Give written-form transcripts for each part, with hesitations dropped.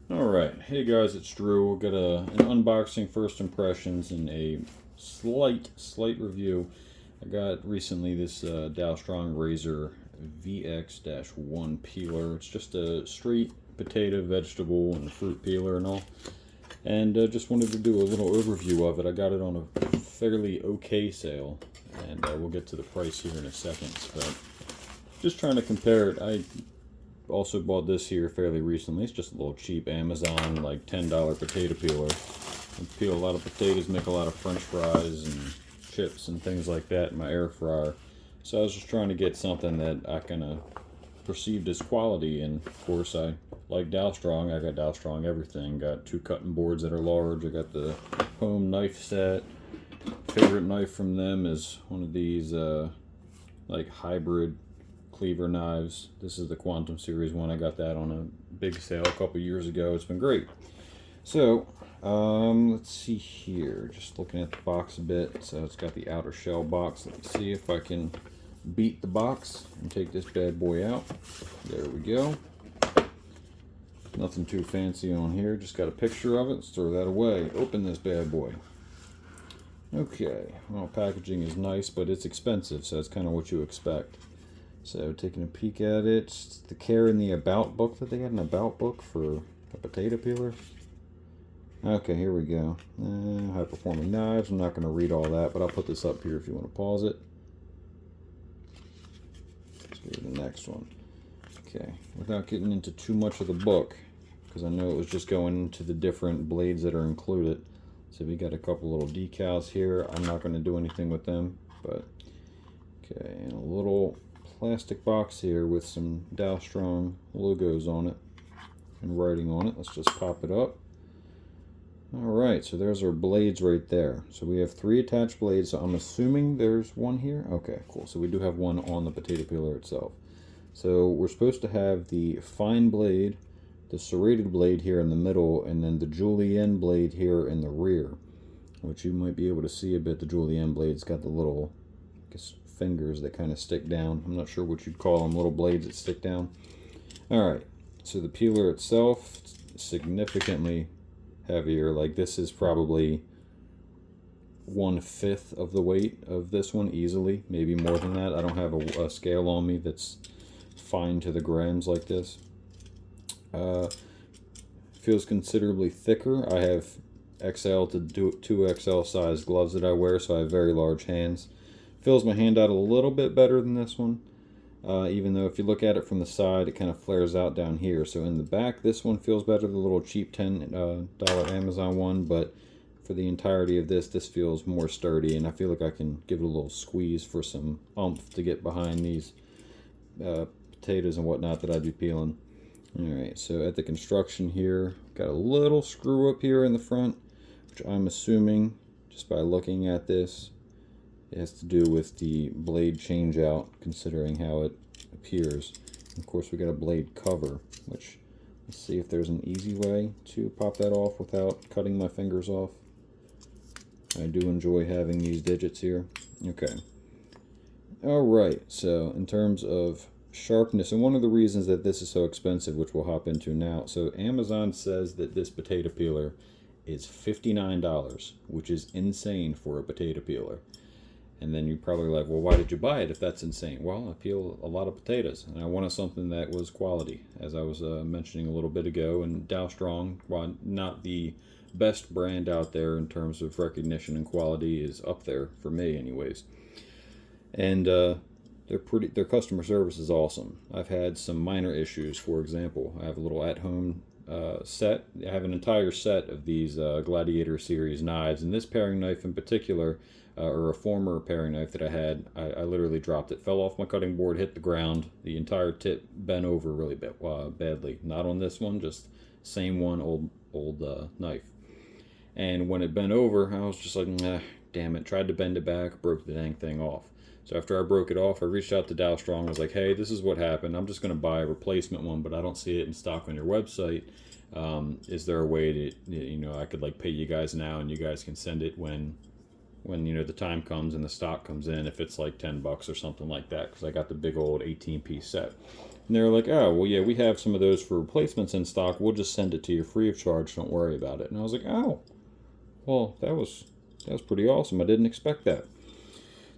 Alright, hey guys, it's Drew. We'll get an unboxing, first impressions, and a slight review. I got recently this Dalstrong Razor VX-1 peeler. It's just a straight potato, vegetable, and fruit peeler and all. And just wanted to do a little overview of it. I got it on a fairly okay sale, and we'll get to the price here in a second. But just trying to compare it. I also bought this here fairly recently. It's just a little cheap Amazon, like $10 potato peeler. I peel a lot of potatoes, make a lot of french fries and chips and things like that in my air fryer. So I was just trying to get something that I kind of perceived as quality, and of course I like Dalstrong. I got Dalstrong everything. Got 2 cutting boards that are large. I got the home knife set. Favorite knife from them is one of these like hybrid cleaver knives. This is the Quantum Series one. I got that on a big sale a couple years ago. It's been great. So let's see here, just looking at the box a bit. So it's got the outer shell box. Let me see if I can beat the box and take this bad boy out. There we go. Nothing too fancy on here, just got a picture of it. Let's throw that away. Open this bad boy. Okay, well, packaging is nice, but it's expensive, so that's kind of what you expect. So taking a peek at it, it's the care in the about book that they had, an about book for a potato peeler. Okay, here we go. High performing knives. I'm not going to read all that, but I'll put this up here if you want to pause it. Let's go to the next one. Okay, without getting into too much of the book, because I know it was just going into the different blades that are included. So we got a couple little decals here. I'm not going to do anything with them, but okay, and a little plastic box here with some Dalstrong logos on it and writing on it. Let's just pop it up. Alright, so there's our blades right there. So we have 3 attached blades, so I'm assuming there's one here. Okay, cool. So we do have one on the potato peeler itself. So we're supposed to have the fine blade, the serrated blade here in the middle, and then the julienne blade here in the rear, which you might be able to see a bit. The julienne blade's got the little, I guess, fingers that kind of stick down. I'm not sure what you'd call them, little blades that stick down. Alright, so the peeler itself is significantly heavier. Like, this is probably 1/5 of the weight of this one easily, maybe more than that. I don't have a scale on me that's fine to the grams like this. Feels considerably thicker. I have XL to 2XL size gloves that I wear, so I have very large hands. Fills my hand out a little bit better than this one, even though if you look at it from the side, it kind of flares out down here. So in the back, this one feels better than the little cheap $10 Amazon one, but for the entirety of this, this feels more sturdy, and I feel like I can give it a little squeeze for some oomph to get behind these potatoes and whatnot that I'd be peeling. Alright, so at the construction here, got a little screw up here in the front, which I'm assuming, just by looking at this, it has to do with the blade change out, considering how it appears. And of course, we got a blade cover, which, let's see if there's an easy way to pop that off without cutting my fingers off. I do enjoy having these digits here. Okay. Alright, so in terms of sharpness, and one of the reasons that this is so expensive, which we'll hop into now, so Amazon says that this potato peeler is $59, which is insane for a potato peeler. And then you're probably like, well, why did you buy it if that's insane? Well, I peel a lot of potatoes, and I wanted something that was quality, as I was mentioning a little bit ago. And Dalstrong, while not the best brand out there in terms of recognition and quality, is up there for me anyways. And their customer service is awesome. I've had some minor issues. For example, I have a little at-home set. I have an entire set of these Gladiator series knives, and this paring knife in particular, or a former paring knife that I had, I literally dropped it, fell off my cutting board, hit the ground. The entire tip bent over really badly. Not on this one, just same one, old knife. And when it bent over, I was just like, nah, damn it. Tried to bend it back, broke the dang thing off. So after I broke it off, I reached out to Dalstrong. I was like, hey, this is what happened. I'm just going to buy a replacement one, but I don't see it in stock on your website. Is there a way to, I could like pay you guys now and you guys can send it when when, you know, the time comes and the stock comes in, if it's like $10 or something like that, because I got the big old 18-piece set. And they're like, oh, well, yeah, we have some of those for replacements in stock. We'll just send it to you free of charge. Don't worry about it. And I was like, oh, well, that was pretty awesome. I didn't expect that.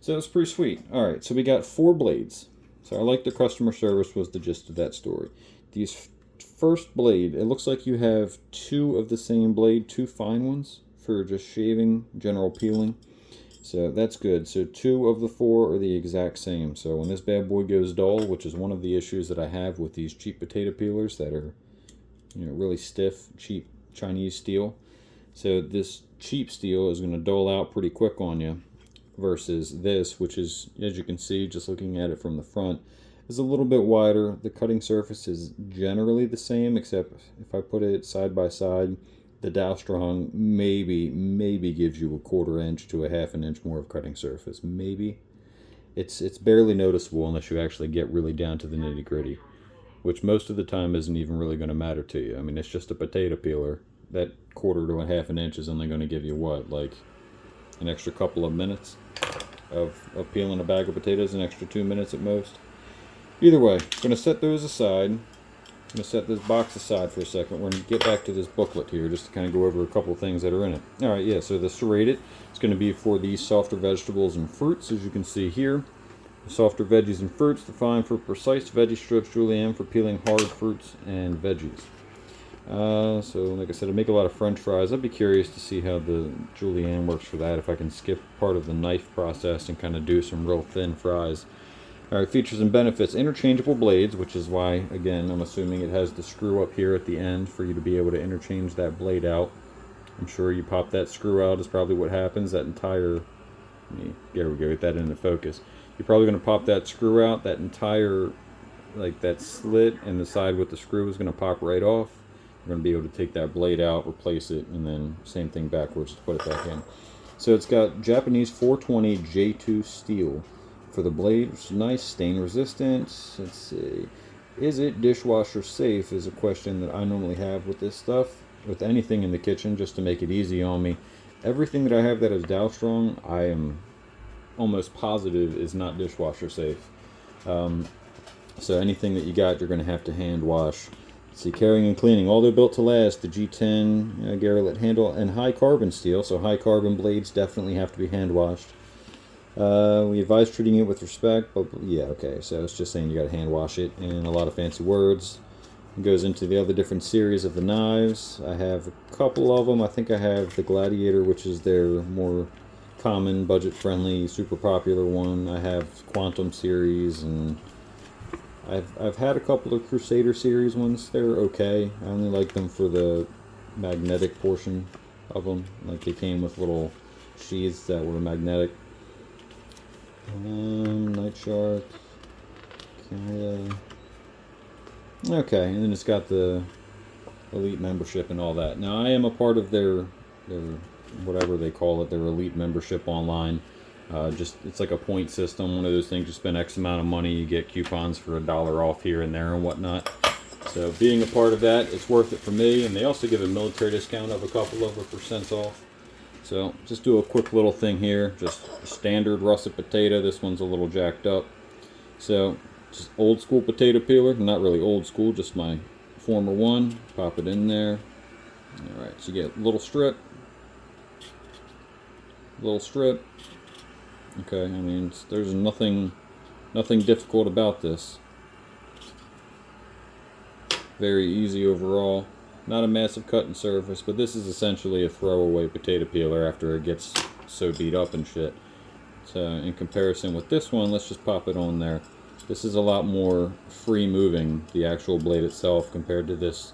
So it was pretty sweet. All right, so we got 4 blades. So I like the customer service was the gist of that story. These first blade, it looks like you have 2 of the same blade, 2 fine ones for just shaving, general peeling. So that's good. So 2 of the 4 are the exact same. So when this bad boy goes dull, which is one of the issues that I have with these cheap potato peelers that are, you know, really stiff, cheap Chinese steel. So this cheap steel is going to dull out pretty quick on you, versus this, which is, as you can see, just looking at it from the front, is a little bit wider. The cutting surface is generally the same, except if I put it side by side, the Dalstrong maybe gives you a 1/4 inch to a 1/2 inch more of cutting surface. Maybe. It's barely noticeable unless you actually get really down to the nitty gritty, which most of the time isn't even really going to matter to you. I mean, it's just a potato peeler. That 1/4 to a 1/2 inch is only going to give you what, like an extra couple of minutes of peeling a bag of potatoes, an extra 2 minutes at most. Either way, I'm going to set those aside. I'm going to set this box aside for a second. We're going to get back to this booklet here just to kind of go over a couple of things that are in it. Alright, yeah, so the serrated is going to be for these softer vegetables and fruits, as you can see here. The softer veggies and fruits, defined for precise veggie strips, julienne for peeling hard fruits and veggies. So like I said, I make a lot of french fries. I'd be curious to see how the julienne works for that, if I can skip part of the knife process and kind of do some real thin fries. Alright, features and benefits. Interchangeable blades, which is why, again, I'm assuming it has the screw up here at the end for you to be able to interchange that blade out. I'm sure you pop that screw out is probably what happens. That entire, there we go, get that into focus. You're probably going to pop that screw out, that entire, like that slit and the side with the screw is going to pop right off. You're going to be able to take that blade out, replace it, and then same thing backwards to put it back in. So it's got Japanese 420 J2 steel for the blade, which is nice, stain resistant. Let's see, is it dishwasher safe is a question that I normally have with this stuff, with anything in the kitchen, just to make it easy on me. Everything that I have that is Dalstrong, I am almost positive is not dishwasher safe. So anything that you got, you're going to have to hand wash. Let's see, carrying and cleaning, although built to last, the G10 Garrett handle and high carbon steel, so high carbon blades definitely have to be hand washed. We advise treating it with respect, but yeah, okay, so it's just saying you gotta hand wash it, and a lot of fancy words. It goes into the other different series of the knives. I have a couple of them. I think I have the Gladiator, which is their more common, budget-friendly, super popular one. I have Quantum series, and I've had a couple of Crusader series ones. They're okay. I only like them for the magnetic portion of them. Like they came with little sheaths that were magnetic. Night Shark. Okay, and then it's got the elite membership and all that. Now I am a part of their whatever they call it, their elite membership online. Just it's like a point system, one of those things. You spend X amount of money, you get coupons for $1 off here and there and whatnot. So being a part of that, it's worth it for me. And they also give a military discount of a couple of % off. So just do a quick little thing here, just standard russet potato. This one's a little jacked up. So just old school potato peeler, not really old school, just my former one. Pop it in there. All right, so you get a little strip. Okay, I mean, there's nothing difficult about this. Very easy overall. Not a massive cutting surface, but this is essentially a throwaway potato peeler after it gets so beat up and shit. So in comparison with this one, let's just pop it on there. This is a lot more free moving, the actual blade itself, compared to this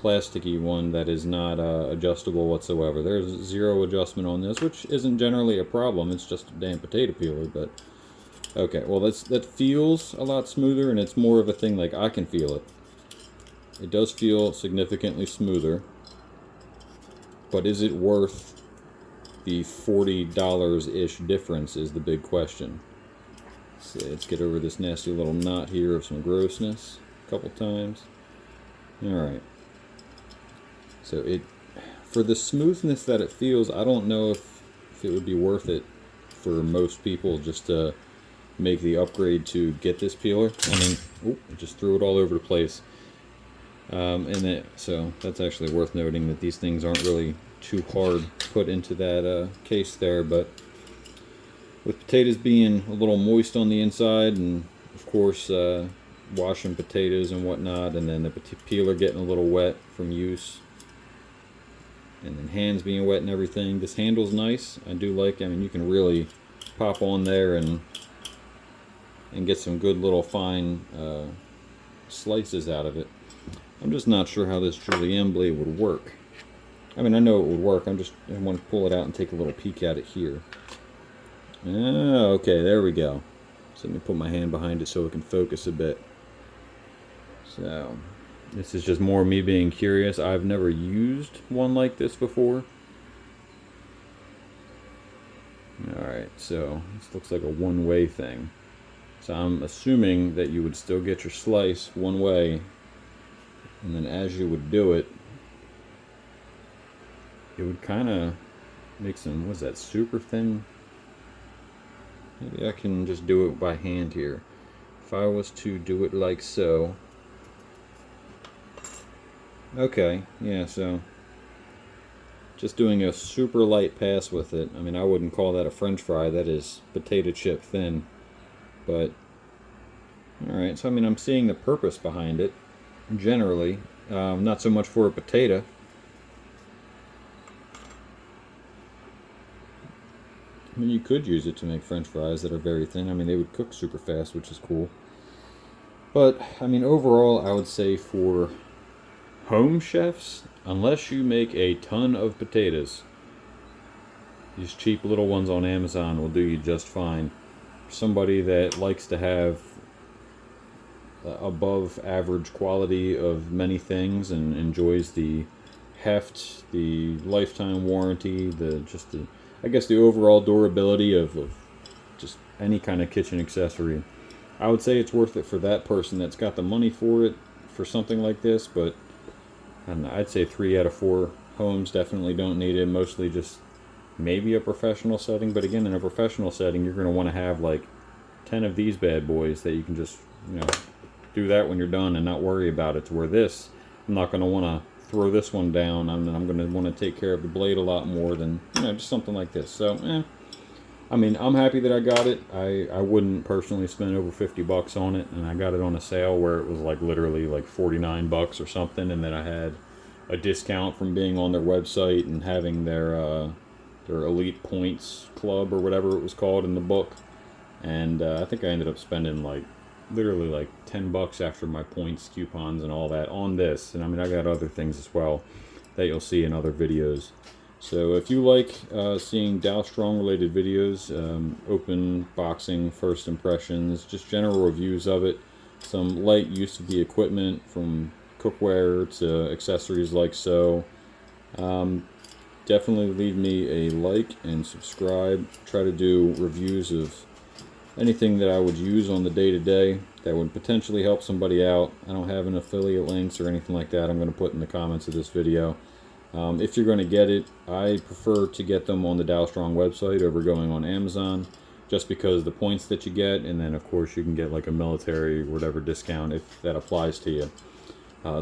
plasticky one that is not adjustable whatsoever. There's zero adjustment on this, which isn't generally a problem. It's just a damn potato peeler, but okay. Well, that feels a lot smoother, and it's more of a thing like I can feel it. It does feel significantly smoother, but is it worth the $40-ish difference is the big question. So let's get over this nasty little knot here of some grossness a couple times. Alright. So for the smoothness that it feels, I don't know if if it would be worth it for most people just to make the upgrade to get this peeler. I mean, I just threw it all over the place. So that's actually worth noting that these things aren't really too hard put into that case there, but with potatoes being a little moist on the inside, and of course washing potatoes and whatnot, and then the peeler getting a little wet from use, and then hands being wet and everything, this handle's nice. I do like, I mean, you can really pop on there and get some good little fine slices out of it. I'm just not sure how this julienne blade would work. I mean, I know it would work. I want to pull it out and take a little peek at it here. Okay, there we go. So let me put my hand behind it so it can focus a bit. So this is just more me being curious. I've never used one like this before. Alright, so this looks like a one-way thing. So I'm assuming that you would still get your slice one way, and then as you would do it, it would kind of make some, what's that, super thin? Maybe I can just do it by hand here. If I was to do it like so. Okay, yeah, so just doing a super light pass with it. I mean, I wouldn't call that a French fry, that is potato chip thin. But, alright, so I mean, I'm seeing the purpose behind it, generally. Not so much for a potato. I mean, you could use it to make French fries that are very thin. I mean, they would cook super fast, which is cool. But, I mean, overall, I would say for home chefs, unless you make a ton of potatoes, these cheap little ones on Amazon will do you just fine. Somebody that likes to have above average quality of many things and enjoys the heft, the lifetime warranty, I guess the overall durability of just any kind of kitchen accessory, I would say it's worth it for that person that's got the money for it, for something like this. But I'd say 3 out of 4 homes definitely don't need it. Mostly just maybe a professional setting, but again, in a professional setting, you're going to want to have like 10 of these bad boys that you can just, do that when you're done and not worry about it. To where this, I'm not going to want to throw this one down. I'm going to want to take care of the blade a lot more than, just something like this. So, I mean, I'm happy that I got it. I wouldn't personally spend over 50 bucks on it, and I got it on a sale where it was like literally like 49 bucks or something, and then I had a discount from being on their website and having their Elite Points Club or whatever it was called in the book. And I think I ended up spending like literally like 10 bucks after my points, coupons, and all that on this. And I mean, I got other things as well that you'll see in other videos. So if you like seeing Dalstrong related videos, open boxing, first impressions, just general reviews of it, some light use of the equipment from cookware to accessories like so, definitely leave me a like and subscribe. Try to do reviews of anything that I would use on the day-to-day that would potentially help somebody out. I don't have an affiliate links or anything like that I'm going to put in the comments of this video. If you're going to get it, I prefer to get them on the Dalstrong website over going on Amazon, just because the points that you get, and then of course you can get like a military or whatever discount if that applies to you.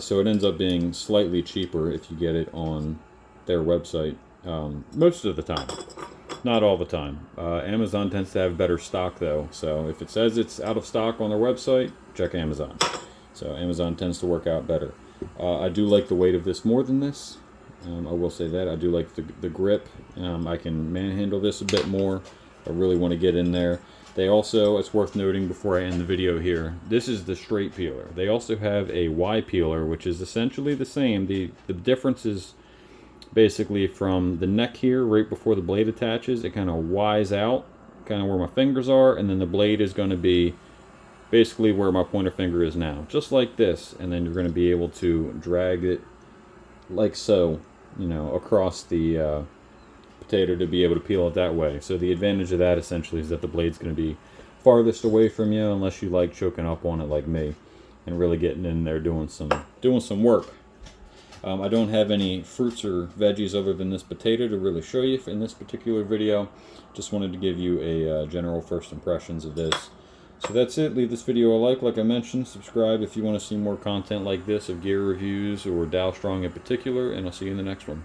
So it ends up being slightly cheaper if you get it on their website, most of the time. Not all the time. Amazon tends to have better stock though, so if it says it's out of stock on their website, check Amazon. So Amazon tends to work out better. I do like the weight of this more than this. I will say that. I do like the grip. I can manhandle this a bit more. I really want to get in there. They also, it's worth noting before I end the video here, this is the straight peeler. They also have a Y peeler, which is essentially the same. The difference is basically from the neck here, right before the blade attaches, it kind of Y's out, kind of where my fingers are, and then the blade is going to be basically where my pointer finger is now, just like this. And then you're going to be able to drag it like so, across the potato to be able to peel it that way. So the advantage of that essentially is that the blade's going to be farthest away from you, unless you like choking up on it like me and really getting in there doing some work. I don't have any fruits or veggies other than this potato to really show you in this particular video. Just wanted to give you a general first impressions of this. So that's it. Leave this video a like I mentioned. Subscribe if you want to see more content like this of gear reviews or Dalstrong in particular, and I'll see you in the next one.